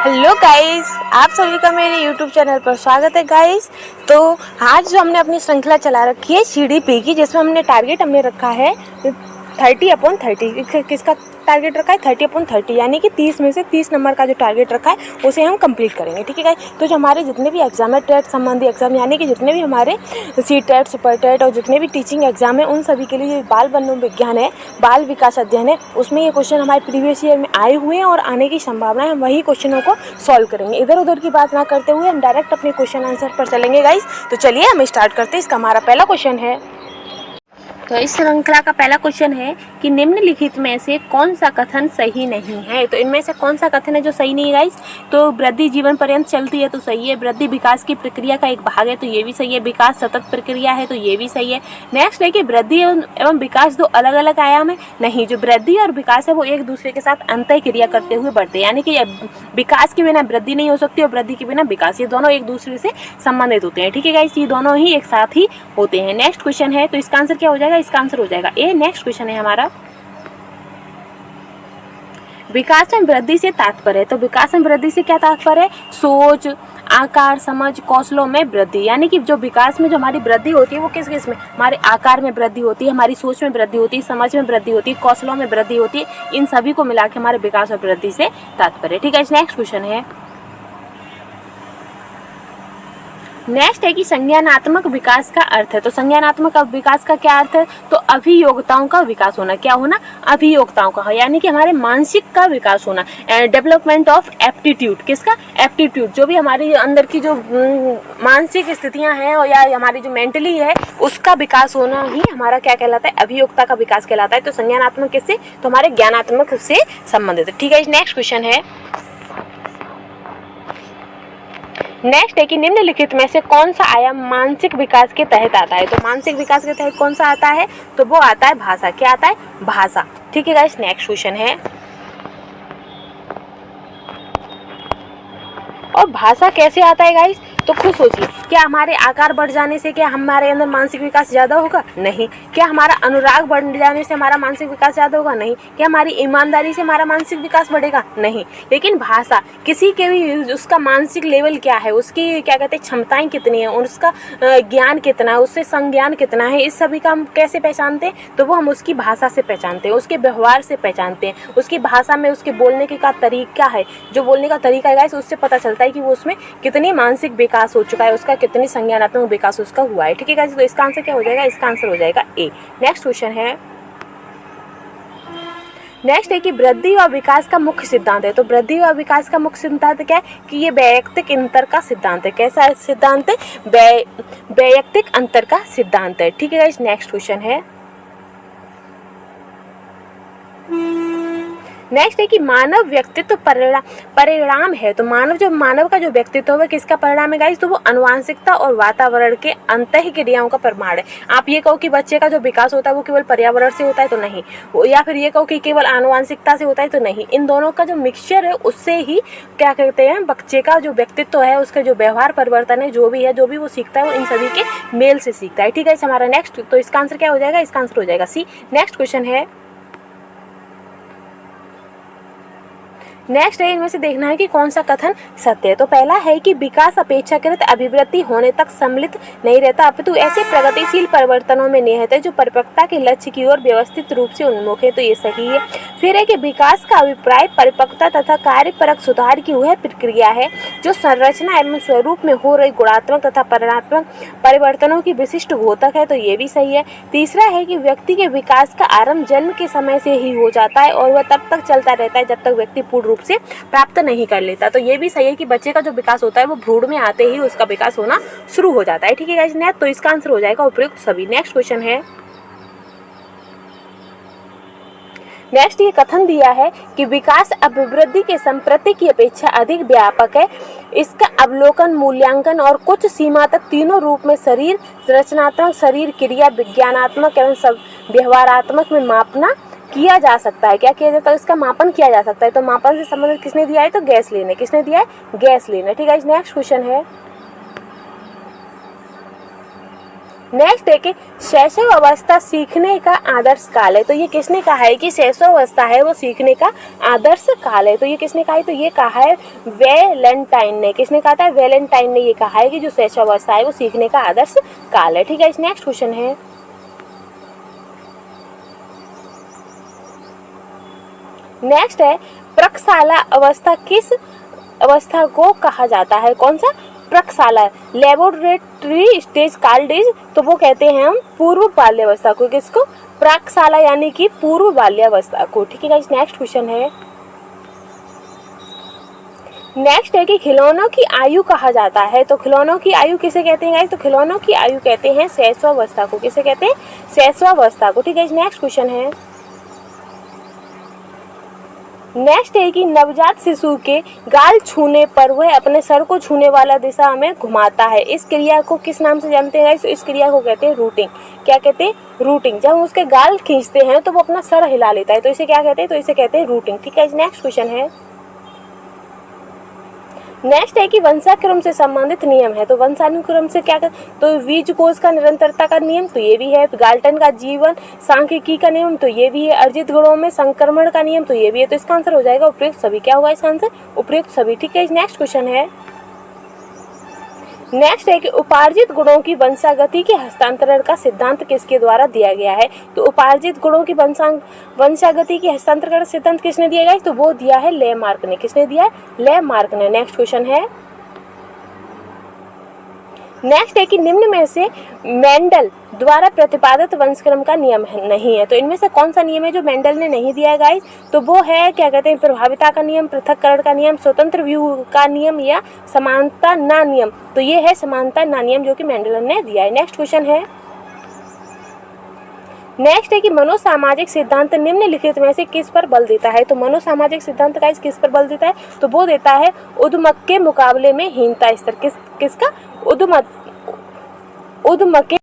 Hello guys, आप सभी का मेरे यूट्यूब चैनल पर स्वागत है गाइस। तो आज जो हमने अपनी श्रृंखला चला रखी है CDP की, जिसमें हमने टारगेट रखा है 30/30। किसका टारगेट रखा है? 30/30, यानी कि 30 में से 30 नंबर का जो टारगेट रखा है उसे हम कंप्लीट करेंगे। ठीक है गाइस। तो जो हमारे जितने भी एग्जाम है, टेट संबंधी एग्जाम, यानी कि जितने भी हमारे CTET, सुपर टेट और जितने भी टीचिंग एग्जाम है, उन सभी के लिए बाल मनोविज्ञान है, बाल विकास अध्ययन है, उसमें ये क्वेश्चन हमारे प्रीवियस ईयर में आए हुए हैं और आने की संभावना है। हम वही क्वेश्चनों को सॉल्व करेंगे। इधर उधर की बात ना करते हुए हम डायरेक्ट अपने क्वेश्चन आंसर पर चलेंगे गाइस। तो चलिए हम स्टार्ट करते हैं। इसका हमारा पहला क्वेश्चन है, तो इस श्रृंखला का पहला क्वेश्चन है कि निम्नलिखित में से कौन सा कथन सही नहीं है। तो इनमें से कौन सा कथन है जो सही नहीं है गाइस? तो वृद्धि जीवन पर्यंत चलती है तो सही है। वृद्धि विकास की प्रक्रिया का एक भाग है तो ये भी सही है। विकास सतत प्रक्रिया है तो ये भी सही है। नेक्स्ट है कि वृद्धि एवं विकास दो अलग अलग आयाम है। नहीं, जो वृद्धि और विकास है वो एक दूसरे के साथ अंतर क्रिया करते हुए बढ़ते हैं, यानी कि विकास के बिना वृद्धि नहीं हो सकती और वृद्धि के बिना विकास, ये दोनों एक दूसरे से संबंधित होते हैं। ठीक है गाइस, ये दोनों ही एक साथ ही होते हैं। नेक्स्ट क्वेश्चन है, तो इसका आंसर क्या हो जाएगा? इसका आंसर हो जाएगा ए। नेक्स्ट क्वेश्चन है हमारा, विकास में वृद्धि से तात्पर्य है। तो विकास में वृद्धि से क्या तात्पर्य है? सोच, आकार, समझ, कौशलों में वृद्धि, यानी कि जो विकास में जो हमारी वृद्धि होती है वो किस किस में? हमारे आकार में वृद्धि होती है, हमारी सोच में वृद्धि होती है, समझ में वृद्धि होती है, कौशलों में वृद्धि होती है। इन सभी को मिला के हमारे विकास और वृद्धि से तात्पर्य। ठीक है, नेक्स्ट क्वेश्चन है, नेक्स्ट है कि संज्ञानात्मक विकास का अर्थ है। तो संज्ञानात्मक विकास का क्या अर्थ है? तो अभियोक्ताओं का विकास होना। क्या होना? अभियोक्ताओं का, यानी कि हमारे मानसिक का विकास होना। डेवलपमेंट ऑफ एप्टीट्यूड, किसका? एप्टीट्यूड, जो भी हमारी अंदर की जो मानसिक स्थितियां हैं या हमारी जो मेंटली है उसका विकास होना ही हमारा क्या कहलाता है? अभियोक्ता का विकास कहलाता है। तो संज्ञानात्मक किससे? तो हमारे ज्ञानात्मक से संबंधित है। ठीक है, नेक्स्ट क्वेश्चन है, नेक्स्ट है कि निम्नलिखित में से कौन सा आयाम मानसिक विकास के तहत आता है। तो मानसिक विकास के तहत कौन सा आता है? तो वो आता है भाषा। क्या आता है? भाषा। ठीक है गाइस, नेक्स्ट क्वेश्चन है, और भाषा कैसे आता है गाइस? तो खुद सोचिए, क्या हमारे आकार बढ़ जाने से क्या हमारे अंदर मानसिक विकास ज़्यादा होगा? नहीं। क्या हमारा अनुराग बढ़ जाने से हमारा मानसिक विकास ज़्यादा होगा? नहीं। क्या हमारी ईमानदारी से हमारा मानसिक विकास बढ़ेगा? नहीं। लेकिन भाषा, किसी के भी उसका मानसिक लेवल क्या है, उसकी क्या कहते हैं क्षमताएं कितनी है, उसका ज्ञान कितना है, उससे संज्ञान कितना है, इस सभी का हम कैसे पहचानते हैं? तो वो हम उसकी भाषा से पहचानते हैं, उसके व्यवहार से पहचानते हैं, उसकी भाषा में उसके बोलने का तरीका है, जो बोलने का तरीका है गाइस, उससे पता चलता है कि वो उसमें कितनी मानसिक विकास हो चुका है, उसका कितनी संज्ञानात्मक विकास उसका हुआ है। ठीक है गाइस, तो इसका आंसर क्या हो जाएगा? इसका आंसर हो जाएगा ए। नेक्स्ट क्वेश्चन है, नेक्स्ट है कि वृद्धि और विकास का मुख्य सिद्धांत है। तो वृद्धि और विकास का मुख्य सिद्धांत क्या है? कि ये वैयक्तिक अंतर का सिद्धांत है। कैसा सिद्धांत है? वैयक्तिक अंतर का सिद्धांत है। ठीक है गाइस, नेक्स्ट क्वेश्चन है, नेक्स्ट है कि मानव व्यक्तित्व परिणाम है। तो मानव का जो व्यक्तित्व है किसका परिणाम है गाइस? तो वो आनुवंशिकता और वातावरण के अंतःक्रियाओं का प्रमाण है। आप ये कहो कि बच्चे का जो विकास होता है वो केवल पर्यावरण से होता है तो नहीं, या फिर ये कहो कि केवल आनुवंशिकता से होता है तो नहीं। इन दोनों का जो मिक्सचर है उससे ही क्या कहते हैं, बच्चे का जो व्यक्तित्व है, उसका जो व्यवहार परिवर्तन है, जो भी वो सीखता है वो इन सभी के मेल से सीखता है। ठीक है, हमारा नेक्स्ट, तो इसका आंसर क्या हो जाएगा? इसका आंसर हो जाएगा सी। नेक्स्ट क्वेश्चन है, नेक्स्ट है, इनमें से देखना है कि कौन सा कथन सत्य है। तो पहला है कि विकास अपेक्षाकृत अभिवृद्धि होने तक सम्मिलित नहीं रहता, अपितु ऐसे प्रगतिशील परिवर्तनों में निहित है जो परिपक्वता के लक्ष्य की ओर व्यवस्थित रूप से उन्मुख है। तो ये सही है। फिर है कि विकास का अभिप्राय परिपक्वता तथा कार्यपरक सुधार की वह प्रक्रिया है जो संरचना एवं स्वरूप में हो रही गुणात्मक तथा परिणात्मक परिवर्तनों की विशिष्ट द्योतक है। तो ये भी सही है। तीसरा है कि व्यक्ति के विकास का आरंभ जन्म के समय से ही हो जाता है और वह तब तक चलता रहता है जब तक व्यक्ति पूर्ण रूप से प्राप्त नहीं कर लेता। तो ये भी सही है कि बच्चे का जो विकास होता है वो भ्रूण में आते ही उसका विकास होना शुरू हो जाता है। ठीक है गाइस, नेक्स्ट, तो इसका आंसर हो जाएगा उपयुक्त सभी। नेक्स्ट क्वेश्चन है, नेक्स्ट ये कथन दिया है कि विकास अभिवृद्धि के संप्रति की अपेक्षा अधिक व्यापक है। इसका अवलोकन, मूल्यांकन और कुछ सीमा तक तीनों रूप में शरीर रचनात्मक, शरीर क्रिया, विज्ञानात्मक एवं व्यवहारात्मक में मापना किया जा सकता है। क्या किया जाता है? इसका मापन किया जा सकता है। तो मापन से संबंधित किसने दिया है? तो गैस लेने। किसने दिया है? गैस लेने। ठीक है, नेक्स्ट क्वेश्चन है, नेक्स्ट है कि शैशव अवस्था सीखने का आदर्श काल है। तो ये किसने कहा है कि शैशव अवस्था है वो सीखने का आदर्श काल है? तो ये किसने कहा है? तो ये कहा है वैलेंटाइन ने। किसने कहा था? वैलेंटाइन ने ये कहा है कि जो शैशव अवस्था है वो सीखने का आदर्श काल है। ठीक है, इस नेक्स्ट क्वेश्चन है, नेक्स्ट है प्रक्षाला अवस्था किस अवस्था को कहा जाता है? कौन सा? प्रक्षाला, लेबोरेटरी स्टेज कॉल्ड इज, तो वो कहते हैं हम पूर्व बाल्यावस्था को। किसको? प्रक्षाला यानी कि पूर्व बाल्यावस्था को। ठीक है गाइस, नेक्स्ट क्वेश्चन है, नेक्स्ट है कि खिलौनों की आयु कहा जाता है। तो खिलौनों की आयु किसे कहते हैं गाइस? तो खिलौनों की आयु कहते हैं शैशवावस्था को। किसे कहते हैं? शैशवावस्था को। ठीक है, नेक्स्ट क्वेश्चन है, नेक्स्ट है कि नवजात शिशु के गाल छूने पर वह अपने सर को छूने वाला दिशा में घुमाता है। इस क्रिया को किस नाम से जानते हैं गाइस? इस क्रिया को कहते हैं रूटिंग। क्या कहते हैं? रूटिंग। जब हम उसके गाल खींचते हैं तो वो अपना सर हिला लेता है, तो इसे क्या कहते हैं? तो इसे कहते हैं रूटिंग। ठीक है, नेक्स्ट क्वेश्चन है, नेक्स्ट है कि वंशानुक्रम से संबंधित नियम है। तो वंशानुक्रम से क्या कर, तो बीजकोश का निरंतरता का नियम, तो ये भी है। गाल्टन का जीवन सांख्यिकी का नियम, तो ये भी है। अर्जित गुणों में संक्रमण का नियम, तो ये भी है। तो इसका आंसर हो जाएगा उपयुक्त सभी। क्या होगा इसका आंसर? उपयुक्त सभी। ठीक है, नेक्स्ट क्वेश्चन है, नेक्स्ट है कि उपार्जित गुणों की वंशागति के हस्तांतरण का सिद्धांत किसके द्वारा दिया गया है? तो उपार्जित गुणों की वंशागति के हस्तांतरण का सिद्धांत किसने दिया गया? तो वो दिया है लेमार्क ने। किसने दिया है? लेमार्क ने। नेक्स्ट क्वेश्चन है, नेक्स्ट है कि निम्न में से मेंडल द्वारा प्रतिपादित वंशक्रम का नियम नहीं है। तो इनमें से कौन सा नियम है जो मेंडल ने नहीं दिया है गाइस? तो वो है, क्या कहते हैं, प्रभाविता का नियम, पृथक्करण का नियम, स्वतंत्र व्यू का नियम या समानता ना नियम। तो ये है समानता ना नियम जो कि मेंडल ने दिया है। नेक्स्ट क्वेश्चन है, नेक्स्ट है कि मनोसामाजिक सिद्धांत निम्नलिखित में से किस पर बल देता है? तो मनोसामाजिक सिद्धांत गाइस किस पर बल देता है? तो वो देता है उद्यमक के मुकाबले में हीनता स्तर। किसका? उद्यमक के